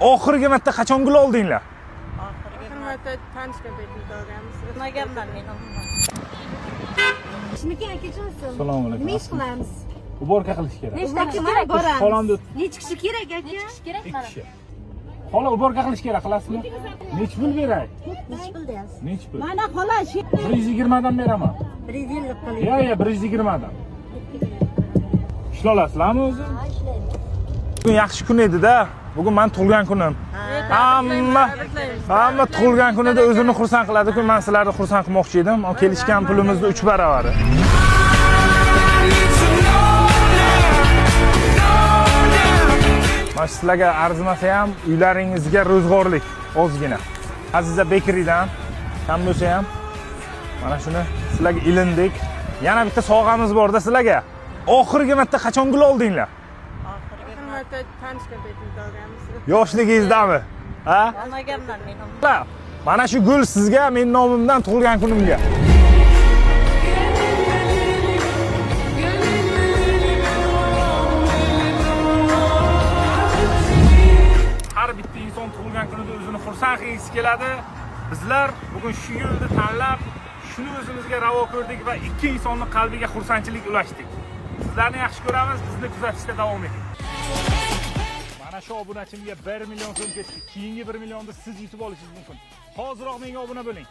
Oxirgi marta qachon gul oldinglar? Oxirgi marta tanishgan paytimda olganmiz. Magamdan men umuman. Shuniki akajon. Assalomu alaykum. Nima ish qilamiz? Uborka qilish kerak. Nechta kishi kerak boramiz? Xolanda Necha kishi kerak aka? Kerak 2 mana. kishi. Xola uborka qilish kerak, qilasizmi? Nech pul beray? Nech pul deyapsiz? Nech pul? Mana xolos 120 dan beraman. 150 qiling. Ya 120 dan. Ishla olasizlarmi o'zi? Ha, ishlaymiz. Bugun yaxshi kun edi-da. Bugun men tug'ilgan kunim. Hamma tug'ilgan kunida o'zini xursand qiladi-ku, men sizlarni xursand qilmoqchi edim. Kelishgan pulimizni 3 baravari. Mana sizlarga arzimasa ham uylaringizga ro'zg'orlik ozgina. Aziza Bekridan ham bo'lsa ham mana shuni sizlarga ilindik. Yana bitta sovg'amiz bor-da sizlarga. Oxirgi marta qachon gul oldinglar? Oxirgi marta tanishgan paytimda olganmiz. Yoshligingizdami? Ha? Magamdan men umuman. Mana shu gul sizga men nomimdan tug'ilgan kunimga. Har bitta inson tug'ilgan kunida o'zini xursand qilgisi keladi. Bizlar bugun shu yo'lni tanlab, shuni o'zimizga ravo ko'rdik va ikki insonning qalbiga xursandchilik ulashdik. Sizlarni yaxshi ko'ramiz, bizni kuzatishda davom eting. Mana shu obunachimga 1 million so'm ketdi. Keyingi 1 millionni siz yutib olishingiz mumkin. Hoziroq menga obuna bo'ling.